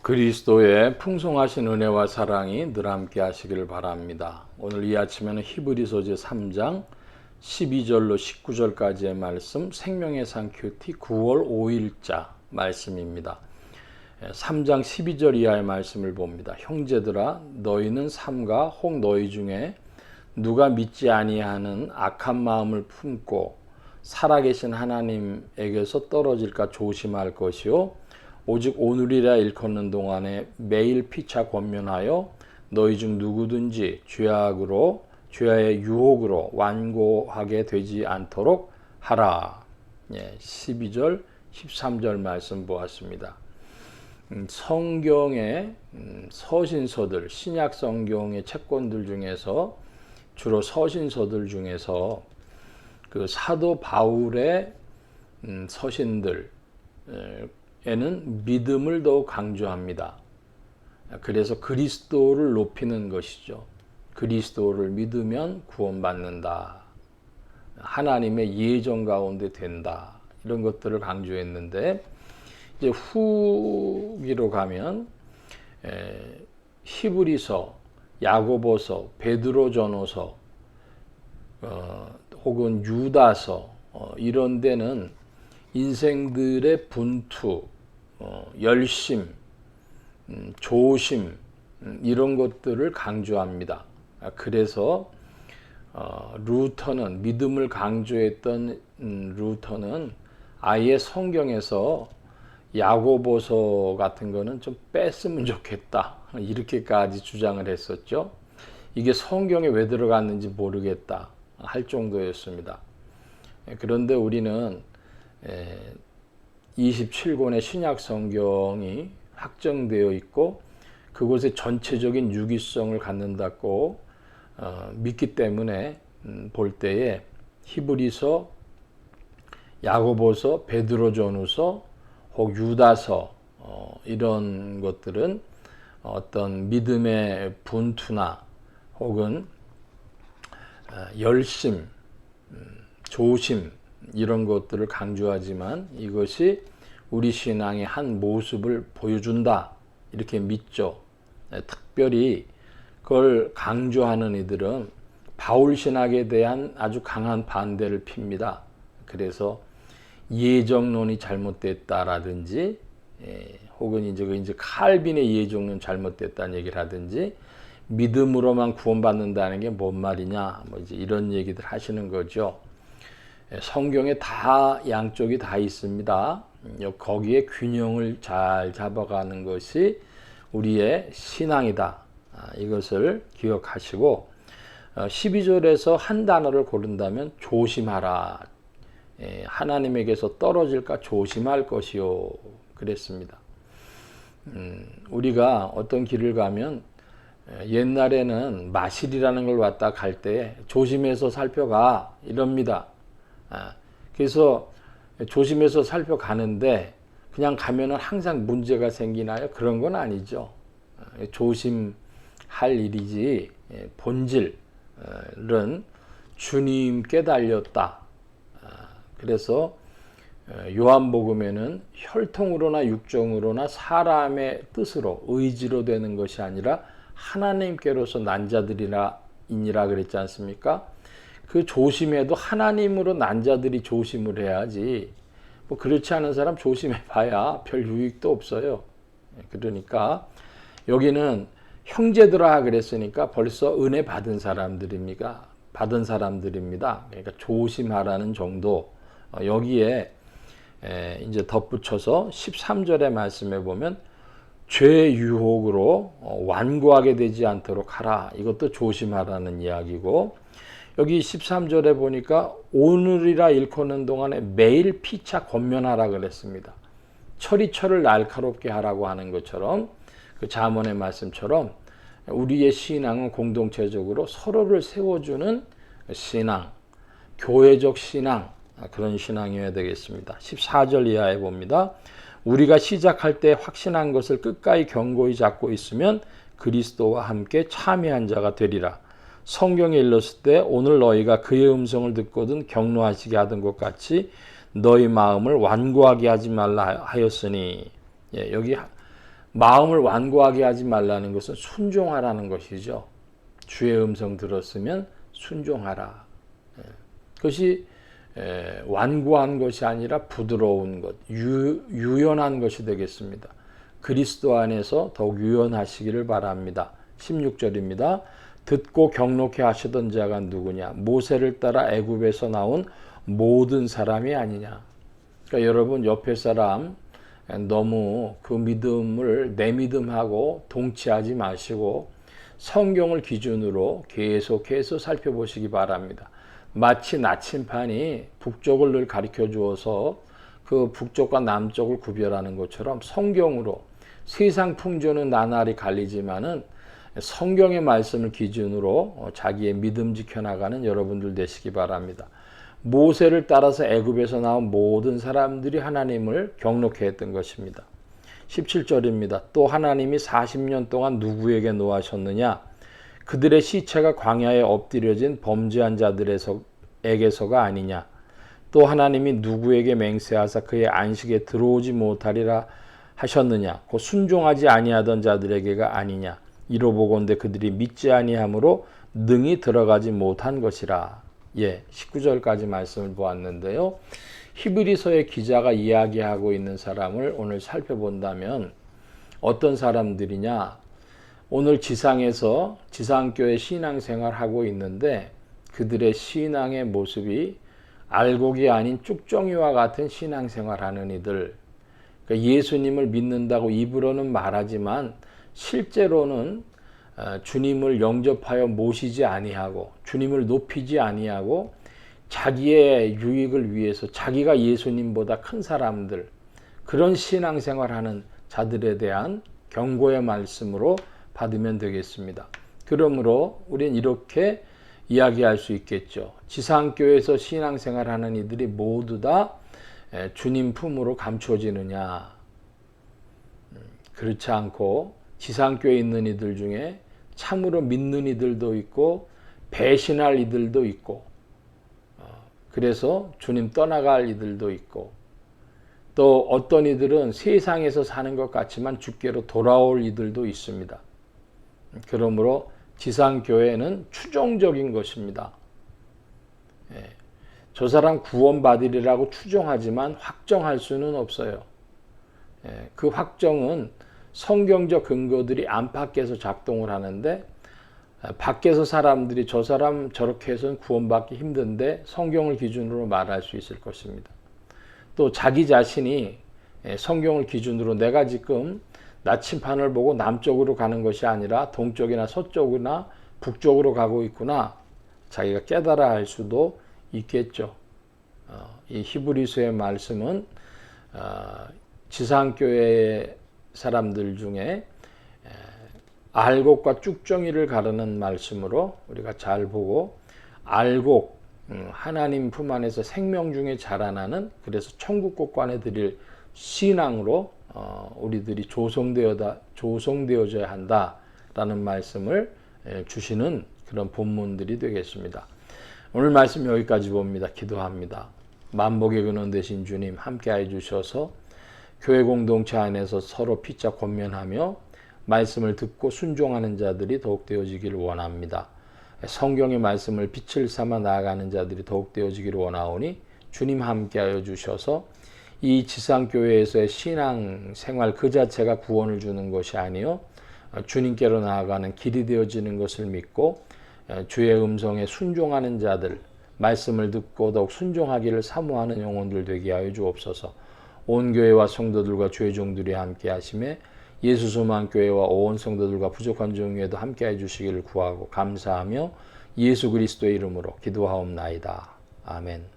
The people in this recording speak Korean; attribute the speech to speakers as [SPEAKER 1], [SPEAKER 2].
[SPEAKER 1] 그리스도의 풍성하신 은혜와 사랑이 늘 함께 하시길 바랍니다. 오늘 이 아침에는 히브리서 제 3장 12절로 19절까지의 말씀, 생명의 산 큐티 9월 5일자 말씀입니다. 3장 12절 이하의 말씀을 봅니다. 형제들아, 너희는 삼가 혹 너희 중에 누가 믿지 아니하는 악한 마음을 품고 살아계신 하나님에게서 떨어질까 조심할 것이요, 오직 오늘이라 일컫는 동안에 매일 피차 권면하여 너희 중 누구든지 죄의 유혹으로 완고하게 되지 않도록 하라. 12절, 13절 말씀 보았습니다. 성경의 서신서들, 신약 성경의 채권들 중에서 주로 서신서들 중에서 그 사도 바울의 서신들 에는 믿음을 더욱 강조합니다. 그래서 그리스도를 높이는 것이죠. 그리스도를 믿으면 구원받는다. 하나님의 예정 가운데 된다. 이런 것들을 강조했는데, 이제 후기로 가면 히브리서, 야고보서, 베드로전후서, 혹은 유다서 이런 데는 인생들의 분투, 열심, 조심 이런 것들을 강조합니다. 그래서 루터는, 믿음을 강조했던 루터는 아예 성경에서 야고보서 같은 거는 좀 뺐으면 좋겠다, 이렇게까지 주장을 했었죠. 이게 성경에 왜 들어갔는지 모르겠다 할 정도였습니다. 그런데 우리는 27권의 신약 성경이 확정되어 있고 그곳에 전체적인 유기성을 갖는다고 믿기 때문에 볼 때에 히브리서, 야고보서, 베드로전후서 혹 유다서 이런 것들은 어떤 믿음의 분투나 혹은 열심, 조심 이런 것들을 강조하지만 이것이 우리 신앙의 한 모습을 보여준다 이렇게 믿죠. 특별히 그걸 강조하는 이들은 바울 신학에 대한 아주 강한 반대를 핍니다. 그래서 예정론이 잘못됐다라든지 혹은 이제 칼빈의 예정론 잘못됐다는 얘기를 하든지 믿음으로만 구원받는다는 게 뭔 말이냐 뭐 이제 이런 얘기들 하시는 거죠. 성경에 다 양쪽이 다 있습니다. 거기에 균형을 잘 잡아가는 것이 우리의 신앙이다. 이것을 기억하시고 12절에서 한 단어를 고른다면 조심하라. 하나님에게서 떨어질까 조심할 것이요. 그랬습니다. 우리가 어떤 길을 가면 옛날에는 마실이라는 걸 왔다 갈 때 조심해서 살펴가 이럽니다. 그래서 조심해서 살펴가는데 그냥 가면은 항상 문제가 생기나요? 그런 건 아니죠. 조심할 일이지 본질은 주님께 달렸다. 그래서 요한복음에는 혈통으로나 육정으로나 사람의 뜻으로 의지로 되는 것이 아니라 하나님께로서 난 자들이니라 그랬지 않습니까? 그 조심해도 하나님으로 난 자들이 조심을 해야지 뭐 그렇지 않은 사람 조심해 봐야 별 유익도 없어요. 그러니까 여기는 형제들아 그랬으니까 벌써 은혜 받은 사람들입니다. 그러니까 조심하라는 정도. 여기에 이제 덧붙여서 13절의 말씀에 보면 죄 유혹으로 완고하게 되지 않도록 하라. 이것도 조심하라는 이야기고, 여기 13절에 보니까 오늘이라 일컫는 동안에 매일 피차 권면하라 그랬습니다. 철이 날카롭게 하라고 하는 것처럼, 그 잠언의 말씀처럼 우리의 신앙은 공동체적으로 서로를 세워주는 신앙, 교회적 신앙, 그런 신앙이어야 되겠습니다. 14절 이하에 봅니다. 우리가 시작할 때 확신한 것을 끝까지 견고히 잡고 있으면 그리스도와 함께 참여한 자가 되리라. 성경에 일렀을 때 오늘 너희가 그의 음성을 듣거든 경노하시게 하던 것 같이 너희 마음을 완고하게 하지 말라 하였으니, 여기 마음을 완고하게 하지 말라는 것은 순종하라는 것이죠. 주의 음성 들었으면 순종하라. 그것이 완고한 것이 아니라 부드러운 것, 유연한 것이 되겠습니다. 그리스도 안에서 더욱 유연하시기를 바랍니다. 16절입니다. 듣고 경록해 하시던 자가 누구냐? 모세를 따라 애굽에서 나온 모든 사람이 아니냐? 그러니까 여러분 옆에 사람 너무 그 믿음을 내 믿음하고 동치하지 마시고 성경을 기준으로 계속해서 살펴보시기 바랍니다. 마치 나침판이 북쪽을 늘 가리켜 주어서 그 북쪽과 남쪽을 구별하는 것처럼 성경으로 세상 풍조는 나날이 갈리지만은 성경의 말씀을 기준으로 자기의 믿음 지켜나가는 여러분들 되시기 바랍니다. 모세를 따라서 애굽에서 나온 모든 사람들이 하나님을 경록해 했던 것입니다. 17절입니다. 또 하나님이 40년 동안 누구에게 노하셨느냐? 그들의 시체가 광야에 엎드려진 범죄한 자들에게서가 아니냐? 또 하나님이 누구에게 맹세하사 그의 안식에 들어오지 못하리라 하셨느냐? 곧 순종하지 아니하던 자들에게가 아니냐? 이로보건대 그들이 믿지 아니함으로 능히 들어가지 못한 것이라. 19절까지 말씀을 보았는데요. 히브리서의 기자가 이야기하고 있는 사람을 오늘 살펴본다면 어떤 사람들이냐? 오늘 지상에서 지상교회 신앙생활하고 있는데 그들의 신앙의 모습이 알곡이 아닌 쭉정이와 같은 신앙생활하는 이들, 그러니까 예수님을 믿는다고 입으로는 말하지만 실제로는 주님을 영접하여 모시지 아니하고 주님을 높이지 아니하고 자기의 유익을 위해서 자기가 예수님보다 큰 사람들, 그런 신앙생활하는 자들에 대한 경고의 말씀으로 받으면 되겠습니다. 그러므로 우리는 이렇게 이야기할 수 있겠죠. 지상교회에서 신앙생활하는 이들이 모두 다 주님 품으로 감추어지느냐? 그렇지 않고 지상교회에 있는 이들 중에 참으로 믿는 이들도 있고 배신할 이들도 있고 그래서 주님 떠나갈 이들도 있고 또 어떤 이들은 세상에서 사는 것 같지만 주께로 돌아올 이들도 있습니다. 그러므로 지상교회는 추종적인 것입니다. 저 사람 구원받으리라고 추정하지만 확정할 수는 없어요. 그 확정은 성경적 근거들이 안팎에서 작동을 하는데 밖에서 사람들이 저 사람 저렇게 해서는 구원받기 힘든데 성경을 기준으로 말할 수 있을 것입니다. 또 자기 자신이 성경을 기준으로 내가 지금 나침판을 보고 남쪽으로 가는 것이 아니라 동쪽이나 서쪽이나 북쪽으로 가고 있구나 자기가 깨달아 할 수도 있겠죠. 이 히브리서의 말씀은 지상교회의 사람들 중에 알곡과 쭉정이를 가르는 말씀으로 우리가 잘 보고 알곡, 하나님 품 안에서 생명 중에 자라나는 그래서 천국 곳간에 드릴 신앙으로 우리들이 조성되어져야 한다라는 말씀을 주시는 그런 본문들이 되겠습니다. 오늘 말씀 여기까지 봅니다. 기도합니다. 만복의 근원 되신 주님 함께해 주셔서 교회 공동체 안에서 서로 피차 권면하며 말씀을 듣고 순종하는 자들이 더욱 되어지기를 원합니다. 성경의 말씀을 빛을 삼아 나아가는 자들이 더욱 되어지기를 원하오니 주님 함께하여 주셔서 이 지상교회에서의 신앙생활 그 자체가 구원을 주는 것이 아니요 주님께로 나아가는 길이 되어지는 것을 믿고 주의 음성에 순종하는 자들, 말씀을 듣고 더욱 순종하기를 사모하는 영혼들 되게 하여 주옵소서. 온 교회와 성도들과 주의 종들이 함께 하심에 예수 소망교회와 온 성도들과 부족한 종에도 함께 해주시기를 구하고 감사하며 예수 그리스도의 이름으로 기도하옵나이다. 아멘.